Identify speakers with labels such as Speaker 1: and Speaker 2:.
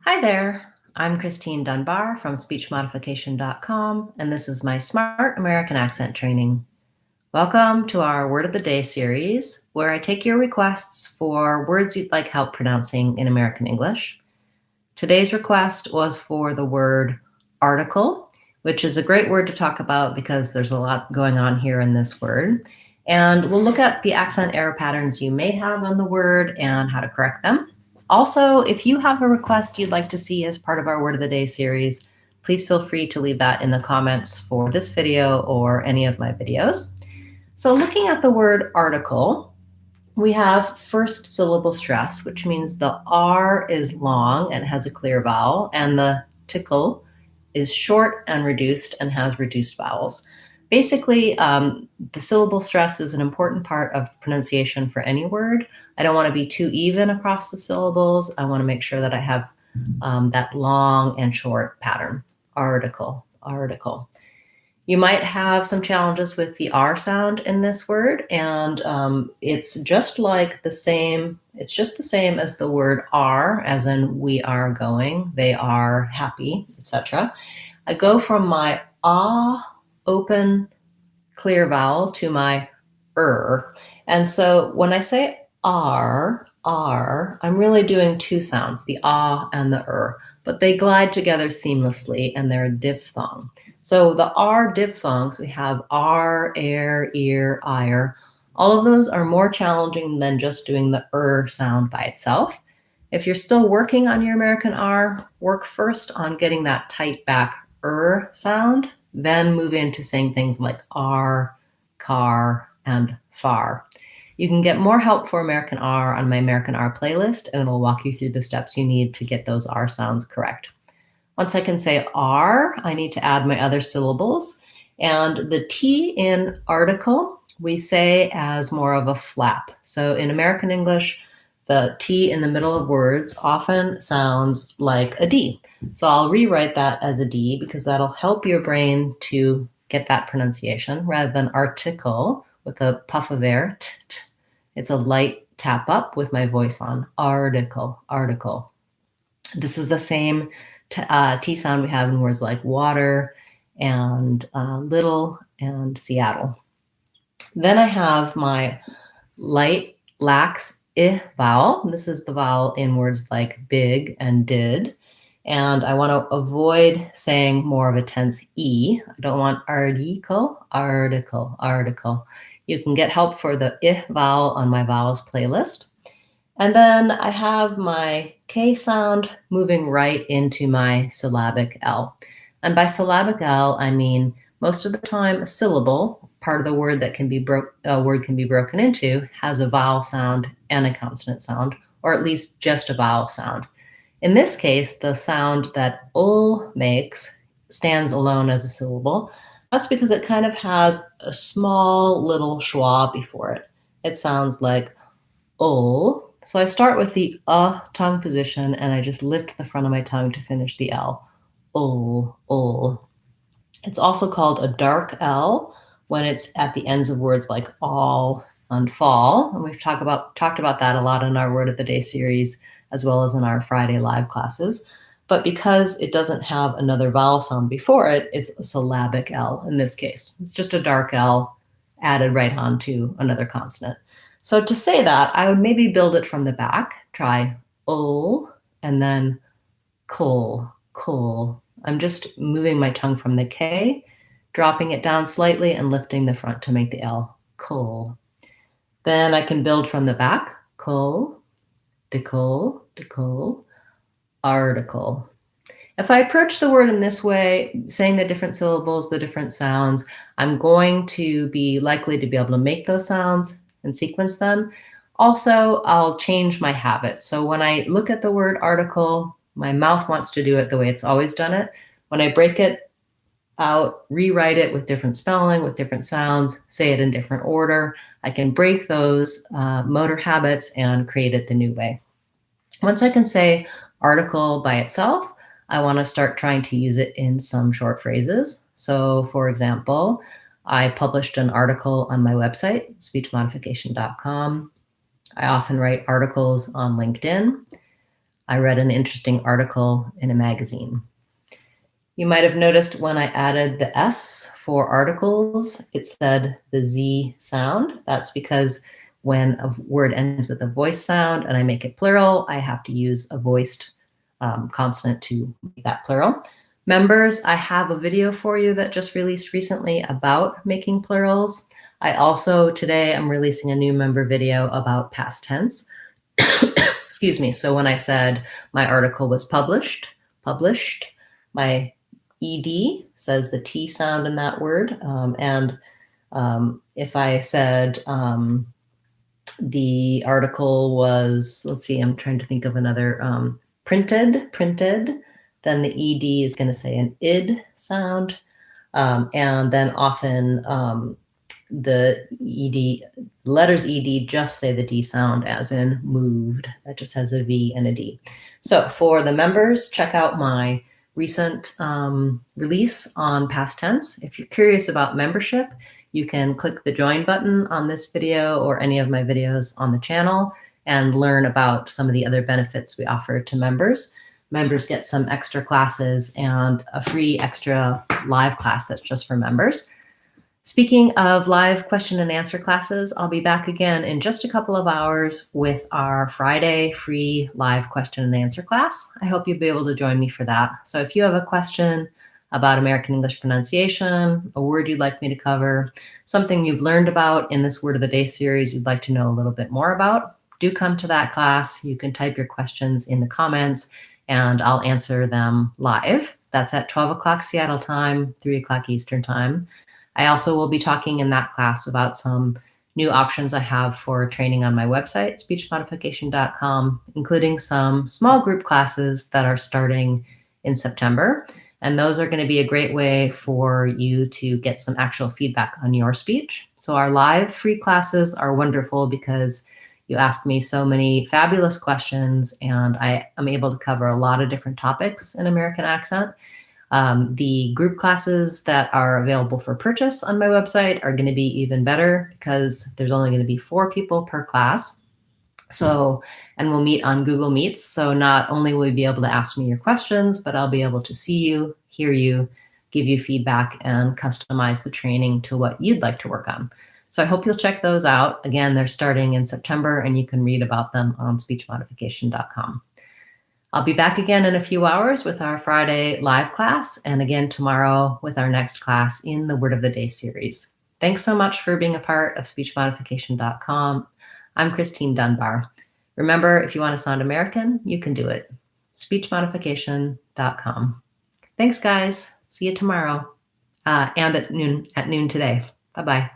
Speaker 1: Hi there, I'm Christine Dunbar from speechmodification.com, and this is my Smart American Accent training. Welcome to our Word of the Day series, where I take your requests for words you'd like help pronouncing in American English. Today's request was for the word article, which is a great word to talk about because there's a lot going on here in this word. And we'll look at the accent error patterns you may have on the word and how to correct them. Also, if you have a request you'd like to see as part of our Word of the Day series, please feel free to leave that in the comments for this video or any of my videos. So looking at the word article, we have first syllable stress, which means the R is long and has a clear vowel, and the tickle is short and reduced and has reduced vowels. Basically, the syllable stress is an important part of pronunciation for any word. I don't want to be too even across the syllables. I want to make sure that I have that long and short pattern. Article, article. You might have some challenges with the R sound in this word, and it's just the same as the word are, as in we are going, they are happy, etc. I go from my open, clear vowel to my and so when I say R, I'm really doing two sounds, the and the but they glide together seamlessly and they're a diphthong. So the R diphthongs, we have R, air, ear, ire. All of those are more challenging than just doing the sound by itself. If you're still working on your American R, work first on getting that tight back sound, then move into saying things like R, car, and far. You can get more help for American R on my American R playlist, and it'll walk you through the steps you need to get those R sounds correct. Once I can say R, I need to add my other syllables. And the T in article, we say as more of a flap. So in American English, the T in the middle of words often sounds like a D. So I'll rewrite that as a D because that'll help your brain to get that pronunciation rather than article with a puff of air. It's a light tap up with my voice on. Article, article. This is the same T sound we have in words like water and little and Seattle. Then I have my light, lax vowel. This is the vowel in words like big and did. And I want to avoid saying more of a tense E. I don't want article, article, article. You can get help for the vowel on my vowels playlist. And then I have my K sound moving right into my syllabic L. And by syllabic L, I mean most of the time a syllable, part of the word that can be broken into, has a vowel sound and a consonant sound, or at least just a vowel sound. In this case, the sound that ul makes stands alone as a syllable. That's because it kind of has a small little schwa before it. It sounds like ul. So I start with the tongue position and I just lift the front of my tongue to finish the L. Ul, ul. It's also called a dark L when it's at the ends of words like all and fall. And we've talked about that a lot in our Word of the Day series, as well as in our Friday live classes. But because it doesn't have another vowel sound before it, it's a syllabic L in this case. It's just a dark L added right onto another consonant. So to say that, I would maybe build it from the back. Try ul and then kul, kul. I'm just moving my tongue from the K, dropping it down slightly and lifting the front to make the L, kul. Then I can build from the back, kul, decul, decul, article. If I approach the word in this way, saying the different syllables, the different sounds, I'm going to be likely to be able to make those sounds and sequence them. Also, I'll change my habit. So when I look at the word article, my mouth wants to do it the way it's always done it. When I break it out, rewrite it with different spelling, with different sounds, say it in different order, I can break those motor habits and create it the new way. Once I can say article by itself, I want to start trying to use it in some short phrases. So for example, I published an article on my website, speechmodification.com. I often write articles on LinkedIn. I read an interesting article in a magazine. You might have noticed when I added the S for articles, it said the Z sound. That's because when a word ends with a voice sound and I make it plural, I have to use a voiced consonant to make that plural. Members, I have a video for you that just released recently about making plurals. I also, today, I'm releasing a new member video about past tense. Excuse me. So when I said my article was published, my ED says the T sound in that word. If I said the article was, let's see, I'm trying to think of another, printed, then the ED is going to say an ID sound. And then often the ED, letters ED just say the D sound, as in moved. That just has a V and a D. So for the members, check out my recent release on past tense. If you're curious about membership, you can click the join button on this video or any of my videos on the channel and learn about some of the other benefits we offer to members. Members get some extra classes and a free extra live class that's just for members. Speaking of live question and answer classes, I'll be back again in just a couple of hours with our Friday free live question and answer class. I hope you'll be able to join me for that. So if you have a question about American English pronunciation, a word you'd like me to cover, something you've learned about in this Word of the Day series you'd like to know a little bit more about, do come to that class. You can type your questions in the comments and I'll answer them live. That's at 12 o'clock Seattle time, 3 o'clock Eastern time. I also will be talking in that class about some new options I have for training on my website, speechmodification.com, including some small group classes that are starting in September. And those are going to be a great way for you to get some actual feedback on your speech. So our live free classes are wonderful because you ask me so many fabulous questions and I am able to cover a lot of different topics in American accent. The group classes that are available for purchase on my website are going to be even better because there's only going to be 4 people per class. So, and we'll meet on Google Meets. So not only will you be able to ask me your questions, but I'll be able to see you, hear you, give you feedback, and customize the training to what you'd like to work on. So I hope you'll check those out. Again, they're starting in September and you can read about them on speechmodification.com. I'll be back again in a few hours with our Friday live class, and again tomorrow with our next class in the Word of the Day series. Thanks so much for being a part of speechmodification.com. I'm Christine Dunbar. Remember, if you want to sound American, you can do it. speechmodification.com. Thanks, guys. See you tomorrow and at noon today. Bye-bye.